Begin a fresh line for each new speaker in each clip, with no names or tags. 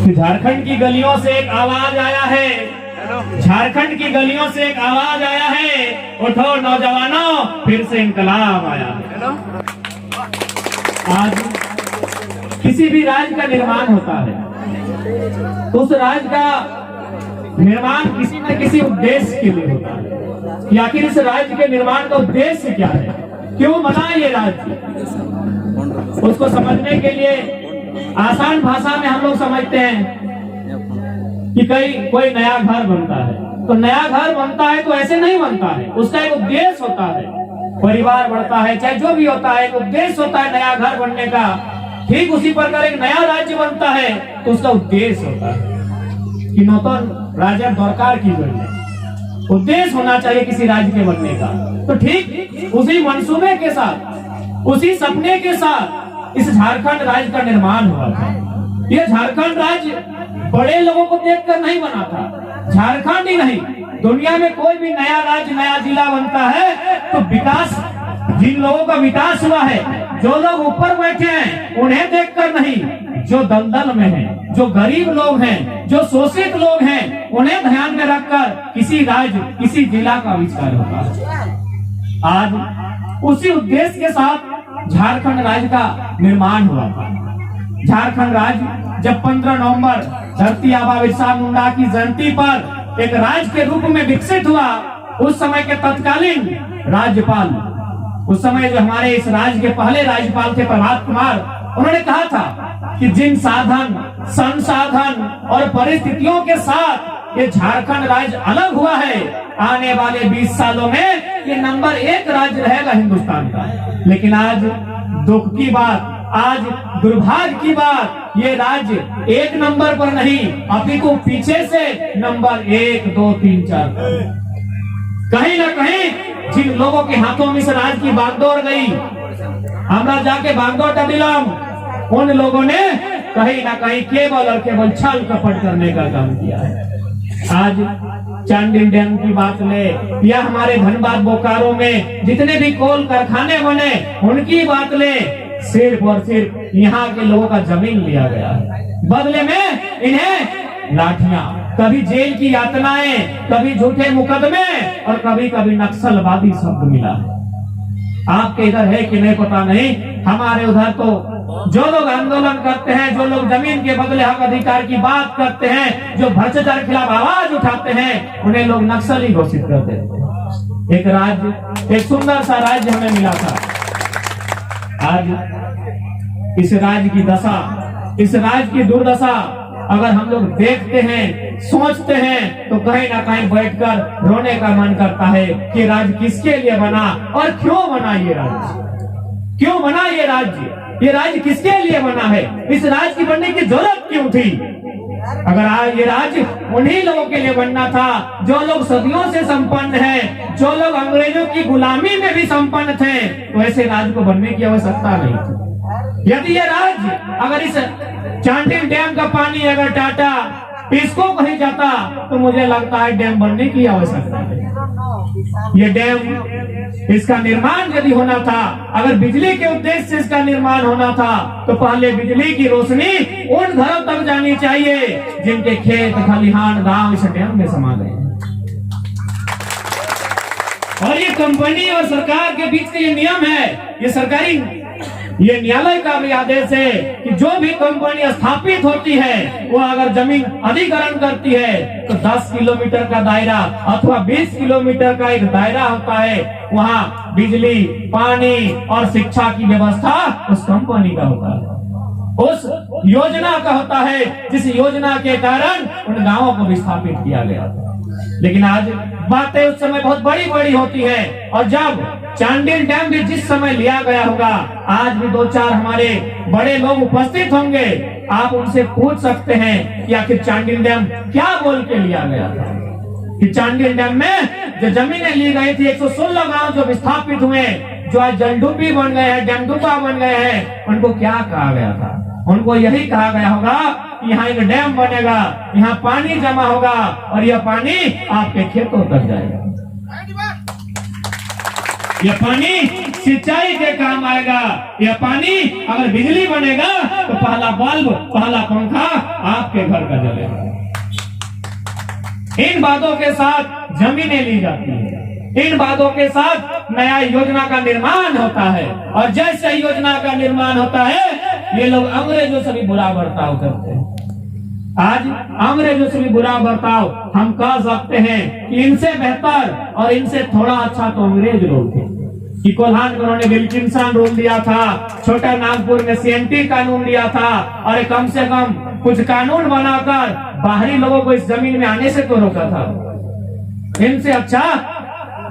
झारखंड की गलियों से एक आवाज आया है, झारखंड की गलियों से एक आवाज आया है, उठो नौजवानों फिर से इनकलाब आया है। आज किसी भी राज्य का निर्माण होता है तो उस राज्य का निर्माण किसी न किसी उद्देश्य के लिए होता है कि आखिर इस राज्य के निर्माण का उद्देश्य क्या है, क्यों बना ये राज्य। उसको समझने के लिए आसान भाषा में हम लोग समझते हैं कि कोई नया घर बनता है तो नया घर बनता है तो ऐसे नहीं बनता है, उसका एक उद्देश्य होता है। परिवार बढ़ता है, चाहे जो भी होता है, एक उद्देश्य होता है नया घर बनने का। ठीक उसी प्रकार एक नया राज्य बनता है तो उसका उद्देश्य होता है कि नूतन राज्य दरकार की जरूरत, उद्देश्य होना चाहिए किसी राज्य के बनने का। तो ठीक उसी मंसूबे के साथ, उसी सपने के साथ इस झारखंड राज्य का निर्माण हुआ था। यह झारखंड राज्य बड़े लोगों को देखकर नहीं बना था। झारखंड ही नहीं, दुनिया में कोई भी नया राज्य, नया जिला बनता है तो विकास, जिन लोगों का विकास हुआ है, जो लोग ऊपर बैठे हैं उन्हें देखकर नहीं, जो दलदल में हैं, जो गरीब लोग हैं, जो शोषित लोग हैं, उन्हें ध्यान में रखकर किसी राज्य, किसी जिला का आविष्कार होता है। आज उसी उद्देश्य के साथ झारखंड राज्य का निर्माण हुआ था। झारखंड राज्य जब 15 नवंबर धरती आबा बिरसा मुंडा की जयंती पर एक राज्य के रूप में विकसित हुआ, उस समय के तत्कालीन राज्यपाल, उस समय जो हमारे इस राज्य के पहले राज्यपाल थे प्रभात कुमार, उन्होंने कहा था कि जिन साधन, संसाधन और परिस्थितियों के साथ ये झारखंड राज्य अलग हुआ है, आने वाले 20 सालों में ये नंबर 1 राज्य रहेगा हिंदुस्तान का। लेकिन आज दुख की बात, आज दुर्भाग्य की बात, ये राज्य 1 नंबर पर नहीं अपितु पीछे से नंबर 1, 2, 3, 4 कहीं ना कहीं जिन लोगों के हाथों में इस राज्य की बागडोर गई, हमरा जाके बागडोर दिलाम, उन लोगों ने कहीं ना कहीं केवल और केवल छल कपट करने का काम किया है। आज चांडिल डैम की बात ले या हमारे धनबाद बोकारो में जितने भी कोल कारखाने बने उनकी बात ले, सिर्फ और सिर्फ यहाँ के लोगों का जमीन लिया गया है। बदले में इन्हें लाठियां, कभी जेल की यातनाएं, कभी झूठे मुकदमे और कभी कभी नक्सलवादी शब्द मिला है। आपके इधर है कि नहीं पता नहीं, हमारे उधर तो जो लोग आंदोलन करते हैं, जो लोग जमीन के बदले हक अधिकार की बात करते हैं, जो भ्रष्टाचार के खिलाफ आवाज उठाते हैं, उन्हें लोग नक्सली घोषित कर देते हैं। एक राज्य, एक सुंदर सा राज्य हमें मिला था। आज इस राज्य की दशा, इस राज्य की दुर्दशा अगर हम लोग देखते हैं, सोचते हैं, तो कहीं ना कहीं बैठकर रोने का मन करता है कि राज्य किसके लिए बना और क्यों बना ये राज्य, क्यों बना ये राज्य, ये राज्य किसके लिए बना है, इस राज्य की बनने की जरूरत क्यों थी। अगर आज ये राज्य उन्हीं लोगों के लिए बनना था जो लोग सदियों से संपन्न हैं, जो लोग अंग्रेजों की गुलामी में भी संपन्न थे, तो ऐसे राज्य को बनने की आवश्यकता नहीं थी। यदि ये राज्य, अगर इस चांडिल डैम का पानी अगर टाटा इसको कहीं जाता तो मुझे लगता है डैम बनने की आवश्यकता है। ये डैम, इसका निर्माण यदि होना था, अगर बिजली के उद्देश्य से इसका निर्माण होना था, तो पहले बिजली की रोशनी उन घरों तक जानी चाहिए जिनके खेत, खलिहान, गांव इस डैम में समा गए। और ये कंपनी और सरकार के बीच का ये नियम है, ये सरकारी, ये न्यायालय का भी आदेश है कि जो भी कंपनी स्थापित होती है वो अगर जमीन अधिग्रहण करती है तो 10 किलोमीटर का दायरा अथवा 20 किलोमीटर का एक दायरा होता है, वहाँ बिजली, पानी और शिक्षा की व्यवस्था उस कंपनी का होता है, उस योजना का होता है, जिस योजना के कारण उन गांवों को विस्थापित किया गया था। लेकिन आज बातें उस समय बहुत बड़ी बड़ी होती है, और जब चांडिल डैम भी जिस समय लिया गया होगा, आज भी 2-4 हमारे बड़े लोग उपस्थित होंगे, आप उनसे पूछ सकते हैं कि आखिर चांडिल डैम क्या बोल के लिया गया था। कि चांडिल डैम में जो जमीनें ली गई थी, 116 गांव जो विस्थापित हुए, जो आज जलडुब्बी बन गए हैं, डैमडुब्बा बन गए हैं, उनको क्या कहा गया था? उनको यही कहा गया होगा कि यहाँ एक डैम बनेगा, यहाँ पानी जमा होगा और यह पानी आपके खेतों तक जाएगा। यह पानी सिंचाई के काम आएगा। यह पानी अगर बिजली बनेगा तो पहला बल्ब, पहला पंखा आपके घर का जलेगा। इन बातों के साथ जमीनें ली जाती है, इन बातों के साथ नया योजना का निर्माण होता है, और जैसे योजना का निर्माण होता है ये लोग अंग्रेजों से भी बुरा बर्ताव करते हैं। आज अंग्रेजों से भी बुरा बर्ताव हम कह सकते हैं कि इनसे बेहतर और इनसे थोड़ा अच्छा तो अंग्रेज लोग थे कि कोल्हान में उन्होंने विल्किंसन रूल दिया था, छोटा नागपुर में सीएनटी कानून दिया था, और कम से कम कुछ कानून बनाकर बाहरी लोगों को इस जमीन में आने से तो रोका था। इनसे अच्छा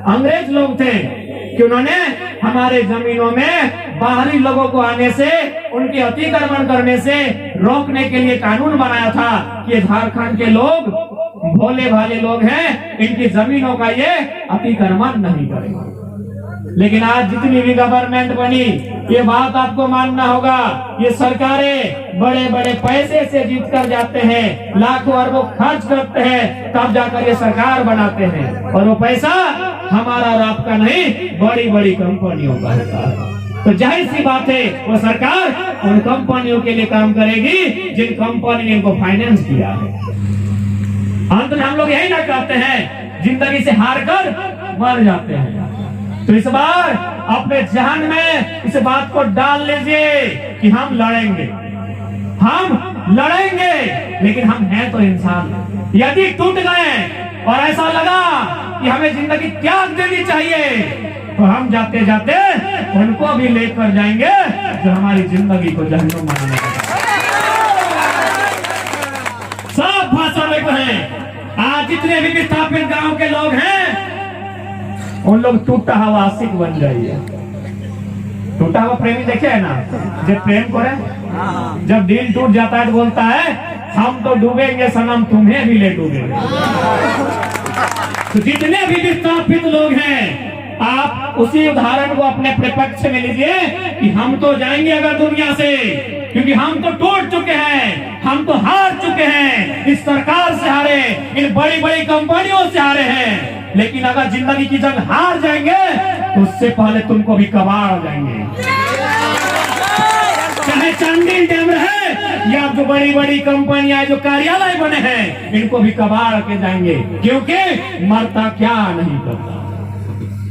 अंग्रेज लोग थे कि उन्होंने हमारे जमीनों में बाहरी लोगों को आने से, उनके अतिक्रमण करने से रोकने के लिए कानून बनाया था कि झारखंड के लोग भोले भाले लोग हैं, इनकी जमीनों का ये अतिक्रमण नहीं करेंगे। लेकिन आज जितनी भी गवर्नमेंट बनी, ये बात आपको मानना होगा, ये सरकारें बड़े बड़े पैसे से जीत कर जाते हैं, लाखों अरबों खर्च करते हैं, तब जाकर ये सरकार बनाते हैं, और वो पैसा हमारा और आपका नहीं, बड़ी बड़ी कंपनियों का होता है। तो जाहिर सी बात है वो सरकार उन कंपनियों के लिए काम करेगी जिन कंपनी ने इनको फाइनेंस किया है। अंत में हम लोग यही ना कहते हैं, जिंदगी से हार कर मर जाते हैं। तो इस बार अपने जहन में इस बात को डाल लीजिए कि हम लड़ेंगे, लेकिन हम हैं तो इंसान। यदि टूट गए और ऐसा लगा कि हमें जिंदगी त्याग देनी चाहिए, तो हम जाते जाते उनको भी लेकर जाएंगे जो हमारी जिंदगी को जहन्नुम बनाने का सब भाषा में कहें। आज जितने भी विस्थापित गांव के लोग हैं, उन लोग टूटा हुआ आशिक बन जाइए। टूटा हुआ प्रेमी देखे है ना, जब प्रेम करे, जब दिल टूट जाता है तो बोलता है हम तो डूबेंगे सनम, तुम्हें भी ले डूबेंगे। तो जितने भी विस्थापित लोग हैं, आप उसी उदाहरण को अपने पक्ष में लीजिए कि हम तो जाएंगे अगर दुनिया से, क्योंकि हम तो टूट चुके हैं, हम तो हार चुके हैं, इस सरकार से हारे, इन बड़ी बड़ी कंपनियों से हारे हैं। लेकिन अगर जिंदगी की जंग हार जाएंगे तो उससे पहले तुमको भी कबाड़ जाएंगे, चाहे चांडिल डैम रहे या जो बड़ी बड़ी कंपनियां जो कार्यालय बने हैं, इनको भी कबाड़ के जाएंगे, क्योंकि मरता क्या नहीं करता।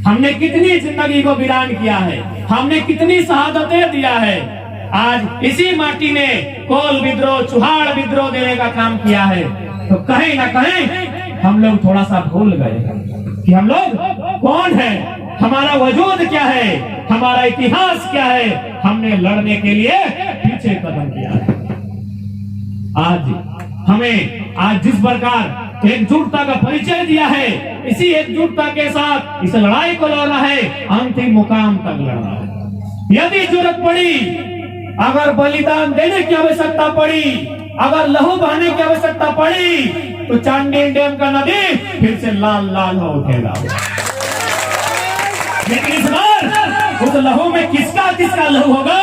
हमने कितनी जिंदगी को वीरान किया है, हमने कितनी शहादतें दिया है। आज इसी माटी ने कोल विद्रोह, चुहाड़ विद्रोह देने का काम किया है। तो कहीं ना कहीं हम लोग थोड़ा सा भूल गए कि हम लोग कौन हैं, हमारा वजूद क्या है, हमारा इतिहास क्या है। हमने लड़ने के लिए पीछे कदम किया है। आज जिस प्रकार एकजुटता का परिचय दिया है, इसी एकजुटता के साथ इस लड़ाई को लड़ना है, अंतिम मुकाम तक लड़ना है। यदि जरूरत पड़ी, अगर बलिदान देने की आवश्यकता पड़ी, अगर लहू बहाने की आवश्यकता पड़ी, तो चांडिल डैम का नदी फिर से लाल लाल हो उठेगा। लेकिन इस बार उस लहू में किसका किसका लहू होगा,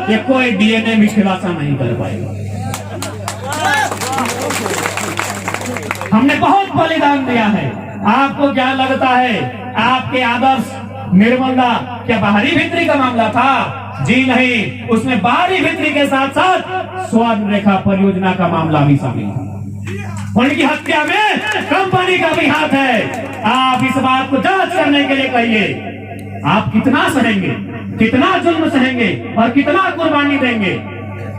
ये कोई डीएनए में खुलासा नहीं कर पाएगा। हमने बहुत बलिदान दिया है। आपको क्या लगता है, आपके आदर्श निर्मला क्या बाहरी भीतरी का मामला था? जी नहीं, उसमें बाहरी भीतरी के साथ साथ स्वर्ण रेखा परियोजना का मामला भी शामिल है। उनकी हत्या में कंपनी का भी हाथ है। आप इस बात को जांच करने के लिए कहिए, आप कितना सहेंगे, कितना जुल्म सहेंगे और कितना कुर्बानी देंगे।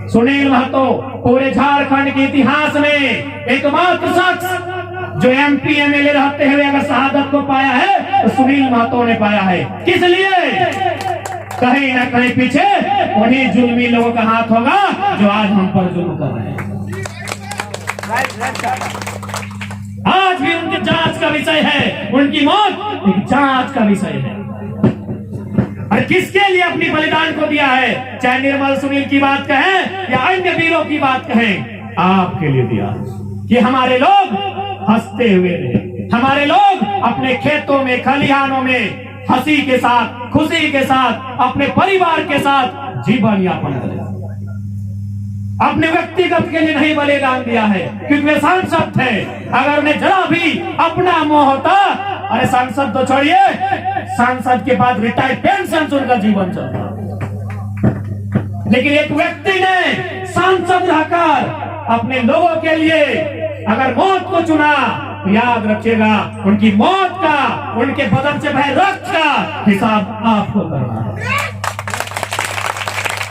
सुनील महतो पूरे झारखंड के इतिहास में एकमात्र शख्स जो एमपी एमएलए रहते हुए अगर शहादत को पाया है तो सुनील महतो ने पाया है। किस लिए? कहीं ना कहीं पीछे उन्हीं जुल्मी लोगों का हाथ होगा जो आज हम पर जुल्म कर रहे हैं। आज भी उनकी जांच का विषय है, उनकी मौत एक जांच का विषय है। और किसके लिए अपनी बलिदान को दिया है, चाहे निर्मल सुनील की बात कहें या अन्य वीरों की बात कहें, आपके लिए दिया कि हमारे लोग हंसते हुए रहे, हमारे लोग अपने खेतों में, खलिहानों में हंसी के साथ, खुशी के साथ, अपने परिवार के साथ जीवन यापन करें। अपने व्यक्तिगत के लिए नहीं बलिदान दिया है, क्योंकि वे सांसद थे। अगर उन्हें जरा भी अपना मोह होता, अरे सांसद तो छोड़िए, सांसद के बाद रिटायर्ड पेंशन से उनका जीवन चलता। लेकिन एक व्यक्ति ने सांसद रहकर अपने लोगों के लिए अगर मौत को चुना, तो याद रखिएगा उनकी मौत का, उनके बदन से बहे रक्त का हिसाब आपको करना है।